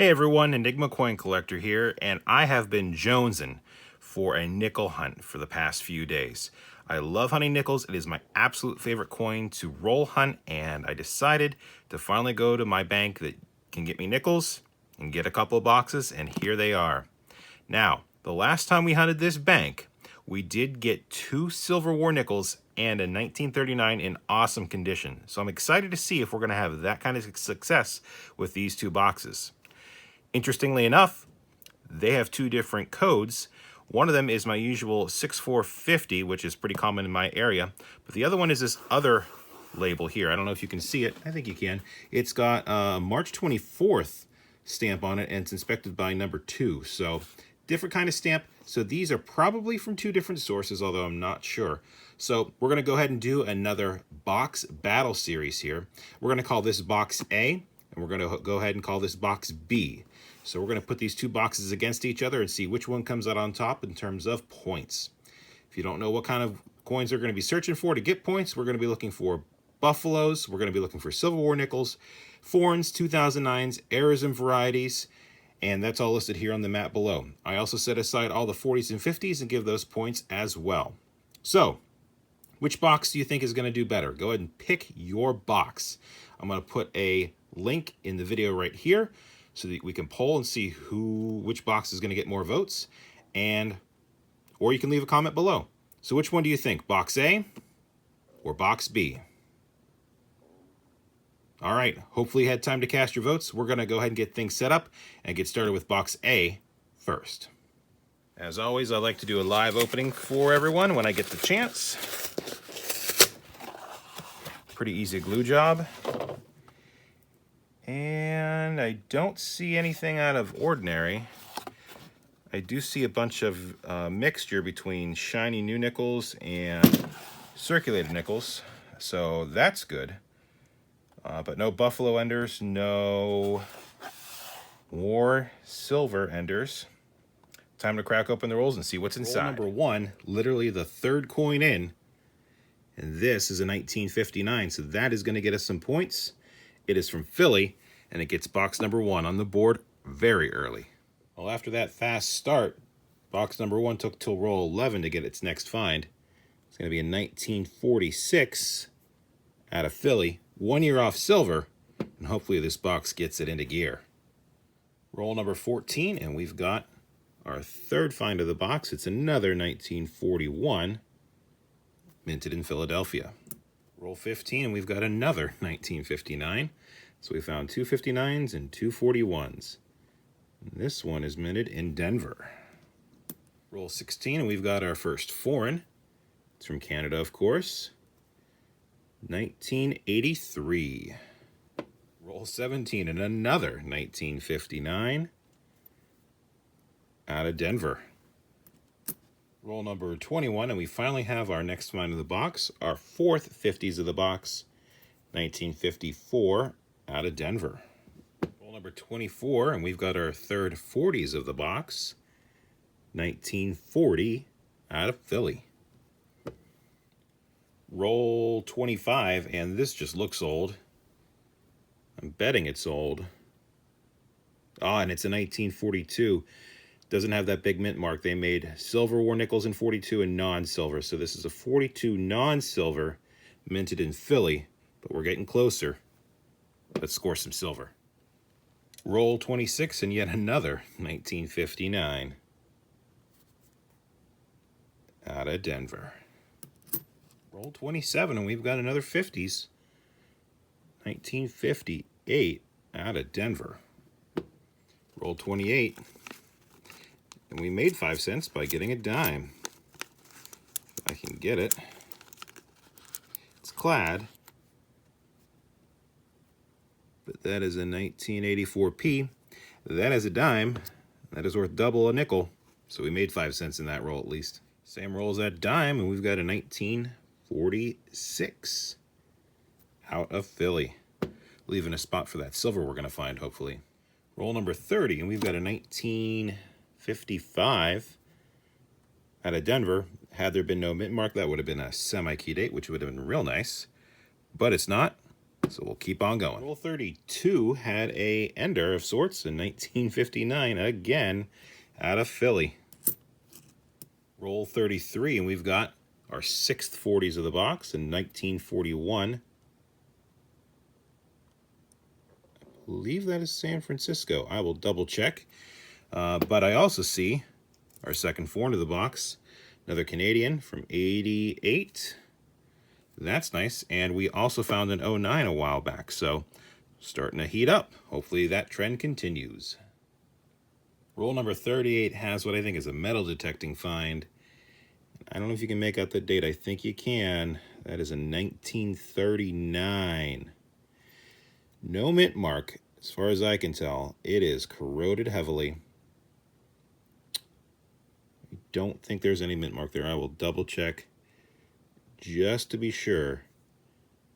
Hey everyone, EnigmaCoinCollector here, and I have been jonesing for a nickel hunt for the past few days. I love hunting nickels. It is my absolute favorite coin to roll hunt, and I decided to finally go to my bank that can get me nickels and get a couple of boxes, and here they are. Now, the last time we hunted this bank, we did get 2 Silver War nickels and a 1939 in awesome condition. So I'm excited to see if we're going to have that kind of success with these 2 boxes. Interestingly enough, they have 2 different codes. One of them is my usual 6450, which is pretty common in my area, but the other one is this other label here. I don't know if you can see it. I think you can. It's got March 24th stamp on it, and it's inspected by number 2. So different kind of stamp. So these are probably from 2 different sources, although I'm not sure. So we're going to go ahead and do another box battle series here. We're going to call this box A, and we're going to go ahead and call this box B. So we're going to put these 2 boxes against each other and see which one comes out on top in terms of points. If you don't know what kind of coins they're going to be searching for to get points, we're going to be looking for buffaloes, we're going to be looking for Civil War nickels, foreigns, 2009s, errors and varieties, and that's all listed here on the map below. I also set aside all the 40s and 50s and give those points as well. So, which box do you think is going to do better? Go ahead and pick your box. I'm going to put a link in the video right here so that we can poll and see which box is going to get more votes, or you can leave a comment below. So which one do you think, box A or box B? All right, hopefully you had time to cast your votes. We're going to go ahead and get things set up and get started with box A first. As always, I like to do a live opening for everyone when I get the chance. Pretty easy glue job. And I don't see anything out of ordinary. I do see a bunch of mixture between shiny new nickels and circulated nickels, so that's good. But no buffalo enders, no war silver enders. Time to crack open the rolls and see what's inside. Roll number 1, literally the 3rd coin in, and this is a 1959, so that is going to get us some points. It is from Philly, and it gets box number 1 on the board very early. Well, after that fast start, box number 1 took till roll 11 to get its next find. It's going to be a 1946 out of Philly, 1 year off silver, and hopefully this box gets it into gear. Roll number 14, and we've got our 3rd find of the box. It's another 1941, minted in Philadelphia. Roll 15, and we've got another 1959. So we found 2 59s and 2 41s. And this one is minted in Denver. Roll 16, and we've got our first foreign. It's from Canada, of course. 1983. Roll 17, and another 1959 out of Denver. Roll number 21, and we finally have our next find of the box, our 4th 50s of the box, 1954 out of Denver. Roll number 24, and we've got our 3rd 40s of the box, 1940 out of Philly. Roll 25, and this just looks old. I'm betting it's old. And it's a 1942. Doesn't have that big mint mark. They made Silver War nickels in 42 and non-silver. So this is a 42 non-silver minted in Philly, but we're getting closer. Let's score some silver. Roll 26, and yet another 1959 out of Denver. Roll 27, and we've got another 50s. 1958 out of Denver. Roll 28. And we made 5 cents by getting a dime. If I can get it. It's clad. But that is a 1984p. That is a dime. That is worth double a nickel. So we made 5 cents in that roll at least. Same roll as that dime, and we've got a 1946 out of Philly. Leaving a spot for that silver we're going to find, hopefully. Roll number 30, and we've got a 1955 out of Denver. Had there been no mint mark, that would have been a semi-key date, which would have been real nice. But it's not. So we'll keep on going. Roll 32 had a ender of sorts in 1959, again, out of Philly. Roll 33, and we've got our sixth 40s of the box in 1941. I believe that is San Francisco. I will double check. But I also see our second 4 into the box, another Canadian from 88. That's nice. And we also found an 09 a while back, so starting to heat up. Hopefully that trend continues. Roll number 38 has what I think is a metal detecting find. I don't know if you can make out the date. I think you can. That is a 1939. No mint mark, as far as I can tell. It is corroded heavily. I don't think there's any mint mark there. I will double check just to be sure.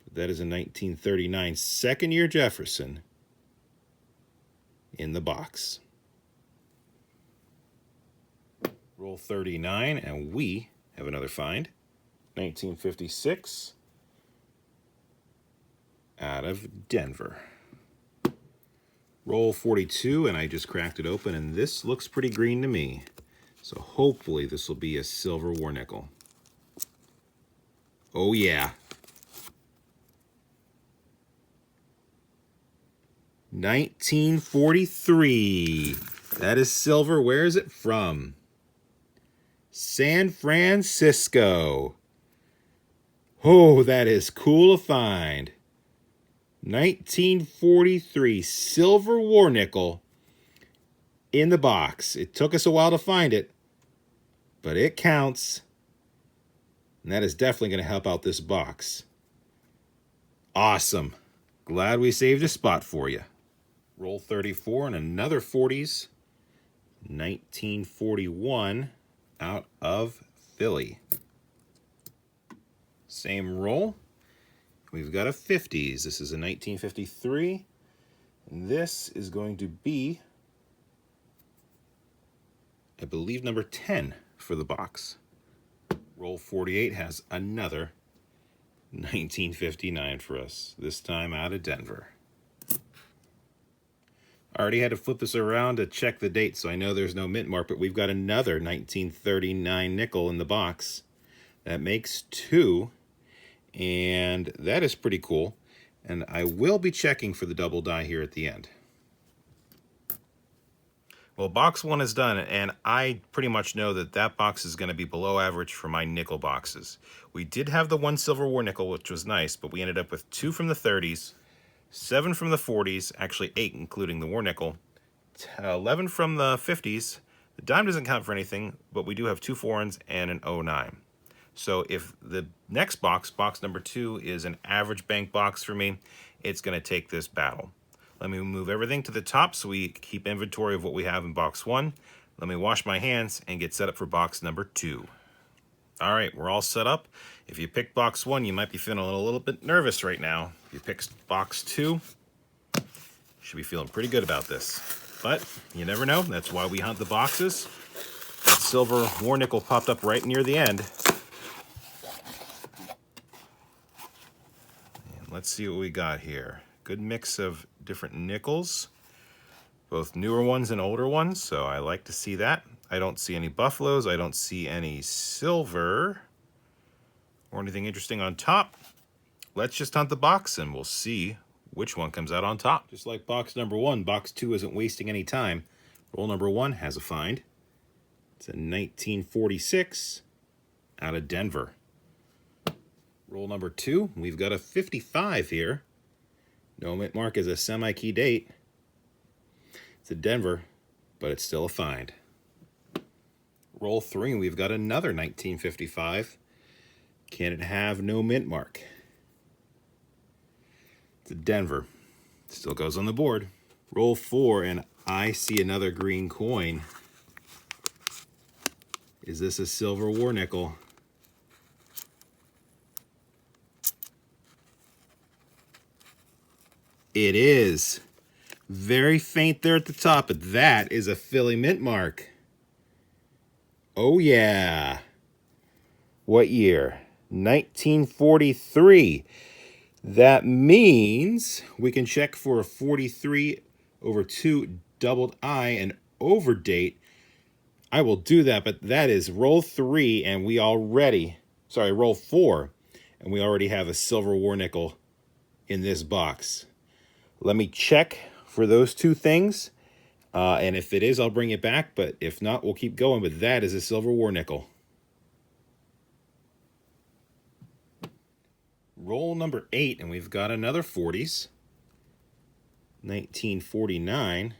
But that is a 1939 second year Jefferson in the box. Roll 39, and we have another find. 1956 out of Denver. Roll 42, and I just cracked it open, and this looks pretty green to me. So hopefully this will be a silver war nickel. Oh yeah. 1943. That is silver. Where is it from? San Francisco. Oh, that is cool to find. 1943 silver war nickel in the box. It took us a while to find it, but it counts. And that is definitely going to help out this box. Awesome. Glad we saved a spot for you. Roll 34 and another 40s. 1941 out of Philly. Same roll. We've got a 50s. This is a 1953. And this is going to be, I believe, number 10 for the box. Roll 48 has another 1959 for us, this time out of Denver. I already had to flip this around to check the date, so I know there's no mint mark, but we've got another 1939 nickel in the box. That makes 2, and that is pretty cool. And I will be checking for the double die here at the end. Well, box 1 is done, and I pretty much know that that box is going to be below average for my nickel boxes. We did have the 1 silver war nickel, which was nice, but we ended up with 2 from the 30s, 7 from the 40s, actually 8 including the war nickel, 11 from the 50s. The dime doesn't count for anything, but we do have 2 foreigns and an 09. So if the next box, box number 2, is an average bank box for me, it's going to take this battle. Let me move everything to the top so we keep inventory of what we have in box 1. Let me wash my hands and get set up for box number 2. All right, we're all set up. If you picked box 1, you might be feeling a little bit nervous right now. If you picked box 2, you should be feeling pretty good about this. But you never know. That's why we hunt the boxes. That silver war nickel popped up right near the end. And let's see what we got here. Good mix of different nickels, both newer ones and older ones, so I like to see that. I don't see any buffaloes. I don't see any silver or anything interesting on top. Let's just hunt the box and we'll see which one comes out on top. Just like box number 1, box 2 isn't wasting any time. Roll number 1 has a find. It's a 1946 out of Denver. Roll number 2, we've got a 55 here. No mint mark is a semi-key date. It's a Denver, but it's still a find. Roll 3, and we've got another 1955. Can it have no mint mark? It's a Denver. Still goes on the board. Roll 4, and I see another green coin. Is this a silver war nickel? It is. Very faint there at the top, but that is a Philly mint mark. Oh yeah. What year? 1943. That means we can check for a 43/2 doubled I and over date. I will do that, but that is roll 3, and we already, sorry, roll 4, and we already have a silver war nickel in this box. Let me check for those two things, and if it is, I'll bring it back, but if not, we'll keep going. But that is a silver war nickel. Roll number 8, and we've got another 40s. 1949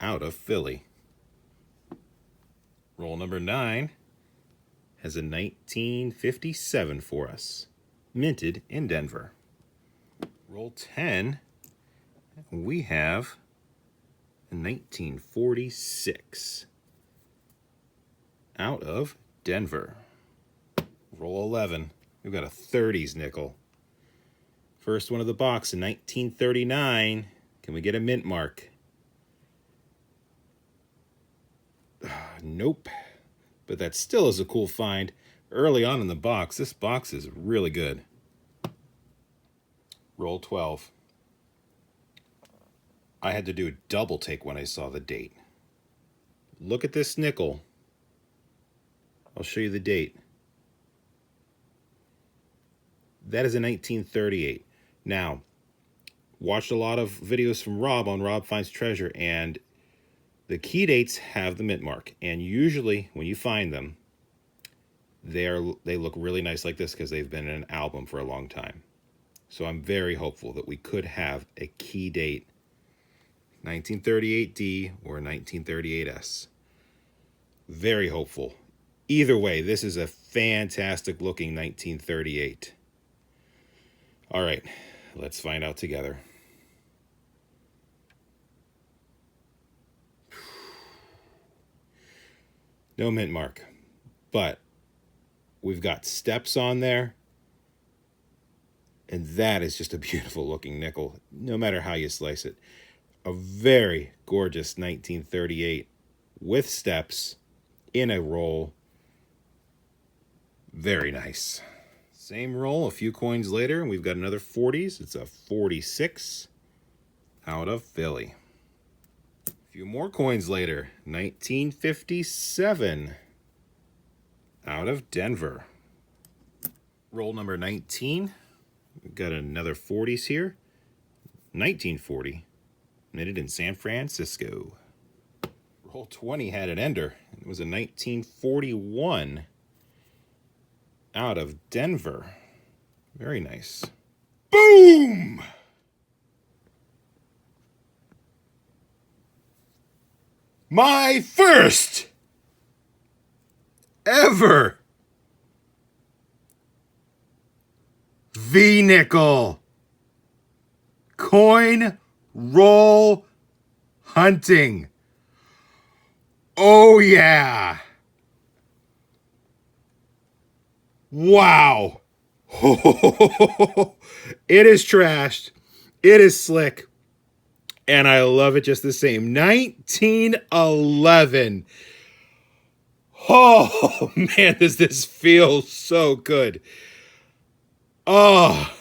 out of Philly. Roll number 9 has a 1957 for us, minted in Denver. Roll 10, we have a 1946 out of Denver. Roll 11, we've got a 30s nickel. First one of the box in 1939. Can we get a mint mark? Nope. But that still is a cool find early on in the box. This box is really good. Roll 12. I had to do a double take when I saw the date. Look at this nickel. I'll show you the date. That is a 1938. Now, watched a lot of videos from Rob on RobFindsTreasure, and the key dates have the mint mark. And usually when you find them, they look really nice like this because they've been in an album for a long time. So I'm very hopeful that we could have a key date, 1938D or 1938S. Very hopeful. Either way, this is a fantastic looking 1938. All right, let's find out together. No mint mark, but we've got steps on there, and that is just a beautiful looking nickel, no matter how you slice it. A very gorgeous 1938 with steps in a roll. Very nice. Same roll, a few coins later, and we've got another 40s. It's a 46 out of Philly. A few more coins later, 1957 out of Denver. Roll number 19. We've got another 40s here. 1940, minted in San Francisco. Roll 20 had an ender. It was a 1941 out of Denver. Very nice. Boom! My first ever V-nickel coin roll hunting. Oh yeah. Wow. It is trashed. It is slick. And I love it just the same. 1911. Oh, man, does this feel so good. Oh,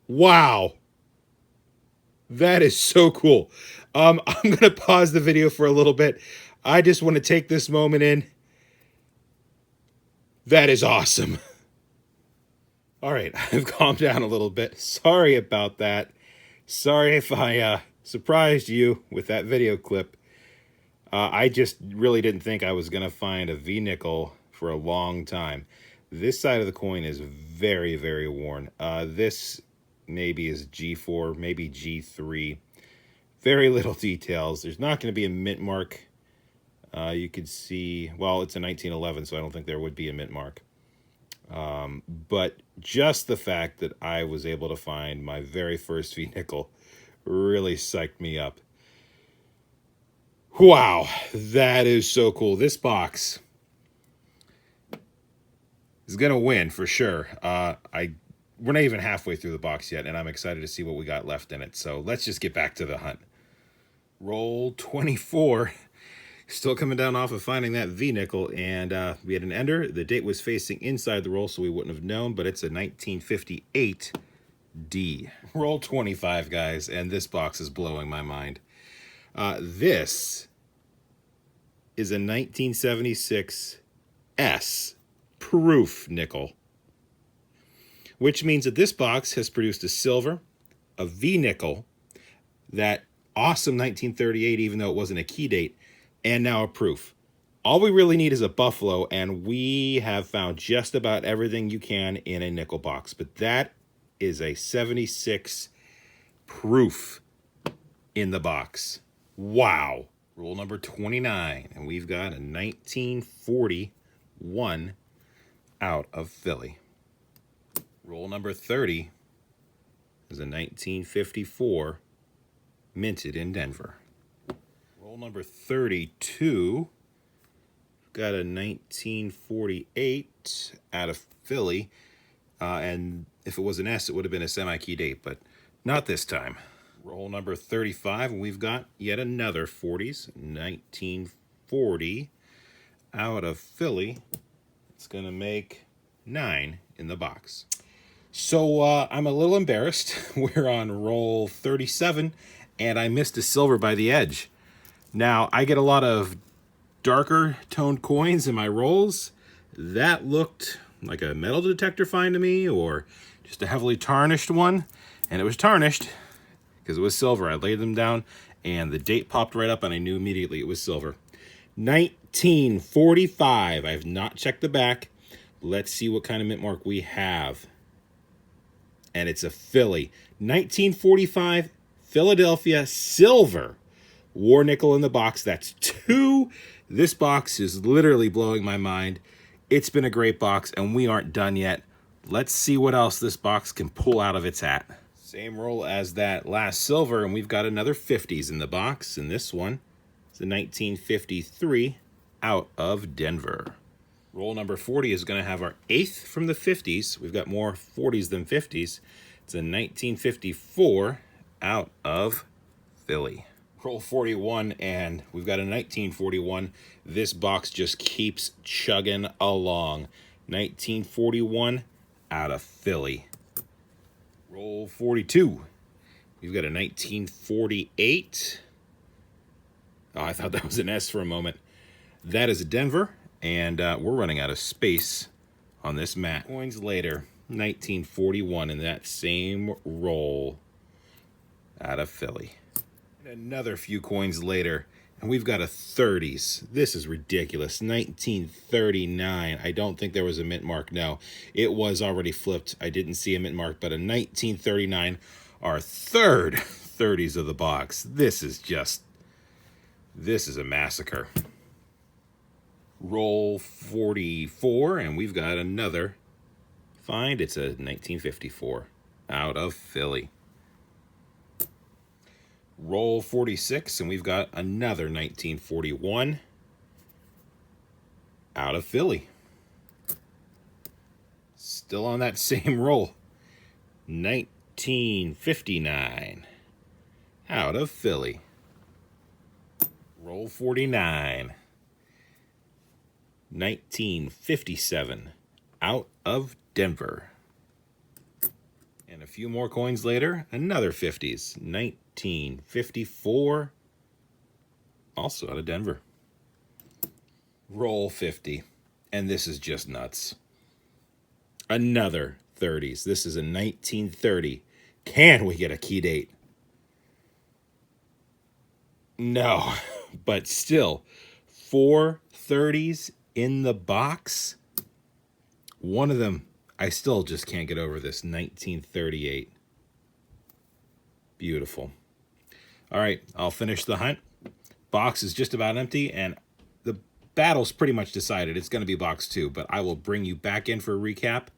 wow. That is so cool. I'm going to pause the video for a little bit. I just want to take this moment in. That is awesome. All right, I've calmed down a little bit. Sorry about that. Sorry if I surprised you with that video clip. I just really didn't think I was going to find a V-nickel for a long time. This side of the coin is very, very worn. This maybe is G4, maybe G3. Very little details. There's not going to be a mint mark. You could see, well, it's a 1911, so I don't think there would be a mint mark. But just the fact that I was able to find my very first V-nickel really psyched me up. Wow, that is so cool. This box is going to win for sure. We're not even halfway through the box yet, and I'm excited to see what we got left in it. So let's just get back to the hunt. Roll 24. Still coming down off of finding that V-nickel, and we had an ender. The date was facing inside the roll, so we wouldn't have known, but it's a 1958 D. Roll 25, guys, and this box is blowing my mind. This is a 1976 S proof nickel, which means that this box has produced a silver, a V nickel, that awesome 1938, even though it wasn't a key date, and now a proof. All we really need is a buffalo, and we have found just about everything you can in a nickel box. But that is a 76 proof in the box. Wow. Rule number 29, and we've got a 1941 out of Philly. Rule number 30 is a 1954 minted in Denver. Roll number 32, got a 1948 out of Philly, and if it was an S, it would have been a semi-key date, but not this time. Roll number 35, and we've got yet another 40s, 1940 out of Philly. It's going to make 9 in the box. So I'm a little embarrassed. We're on roll 37, and I missed a silver by the edge. Now, I get a lot of darker toned coins in my rolls. That looked like a metal detector find to me, or just a heavily tarnished one. And it was tarnished because it was silver. I laid them down, and the date popped right up, and I knew immediately it was silver. 1945. I have not checked the back. Let's see what kind of mint mark we have. And it's a Philly. 1945 Philadelphia silver. War nickel in the box. That's 2. This box is literally blowing my mind. It's been a great box, and we aren't done yet. Let's see what else this box can pull out of its hat. Same roll as that last silver, and we've got another 50s in the box. And this one is a 1953 out of Denver. Roll number 40 is going to have our 8th from the 50s. We've got more 40s than 50s. It's a 1954 out of Philly. Roll 41, and we've got a 1941. This box just keeps chugging along. 1941 out of Philly. Roll 42. We've got a 1948. Oh, I thought that was an S for a moment. That is a Denver, and we're running out of space on this mat. Coins later, 1941 in that same roll out of Philly. Another few coins later, and we've got a 30s. This is ridiculous. 1939. I don't think there was a mint mark. No, it was already flipped. I didn't see a mint mark, but a 1939, our third 30s of the box. This is a massacre. Roll 44, and we've got another find. It's a 1954 out of Philly. Roll 46, and we've got another 1941 out of Philly. Still on that same roll. 1959 out of Philly. Roll 49. 1957 out of Denver. And a few more coins later, another 50s. 1954, also out of Denver. Roll 50, and this is just nuts. Another 30s. This is a 1930. Can we get a key date? No, but still, 4 30s in the box. One of them, I still just can't get over this. 1938. Beautiful. All right, I'll finish the hunt. Box is just about empty, and the battle's pretty much decided. It's going to be box 2, but I will bring you back in for a recap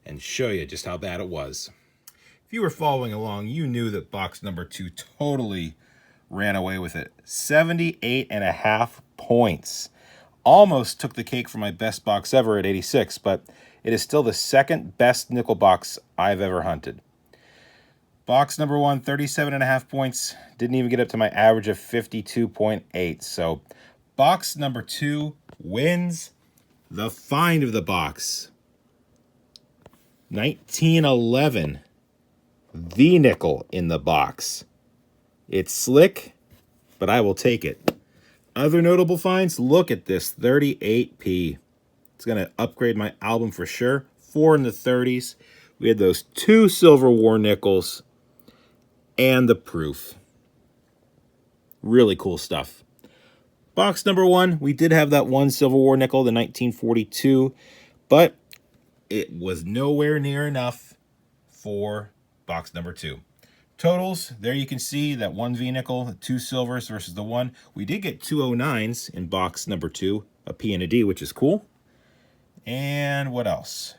and show you just how bad it was. If you were following along, you knew that box number 2 totally ran away with it. 78.5 points. Almost took the cake for my best box ever at 86, but it is still the second best nickel box I've ever hunted. Box number 1, 37.5 points. Didn't even get up to my average of 52.8. So box number 2 wins the find of the box. 1911 the nickel in the box. It's slick, but I will take it. Other notable finds, look at this 38p. It's going to upgrade my album for sure. 4 in the 30s. We had those 2 Silver War nickels and the proof. Really cool stuff. Box number 1, we did have that 1 Silver War nickel, the 1942, but it was nowhere near enough for box number 2. Totals, there you can see that 1 V nickel, 2 silvers versus the 1. We did get 2 09s in box number 2, a P and a D, which is cool. And what else?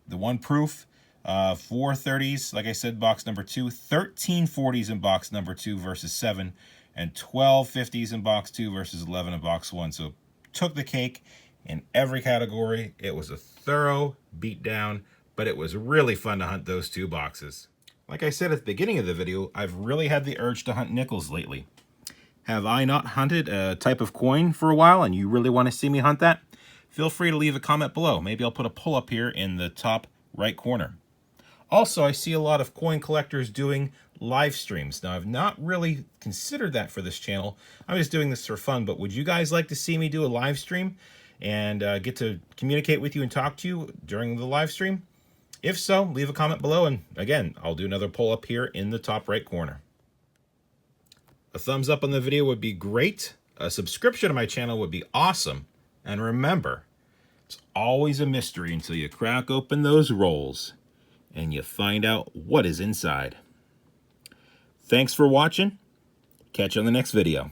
The 1 proof, 4 30s, like I said, box number 2, 13 40s in box number 2 versus 7, and 12 50s in box 2 versus 11 in box 1. So took the cake in every category. It was a thorough beatdown, but it was really fun to hunt those 2 boxes. Like I said at the beginning of the video, I've really had the urge to hunt nickels lately. Have I not hunted a type of coin for a while and you really want to see me hunt that? Feel free to leave a comment below. Maybe I'll put a pull up here in the top right corner. Also, I see a lot of coin collectors doing live streams. Now, I've not really considered that for this channel. I'm just doing this for fun, but would you guys like to see me do a live stream and get to communicate with you and talk to you during the live stream? If so, leave a comment below, and again, I'll do another pull up here in the top right corner. A thumbs up on the video would be great. A subscription to my channel would be awesome. And remember, it's always a mystery until you crack open those rolls and you find out what is inside. Thanks for watching. Catch you on the next video.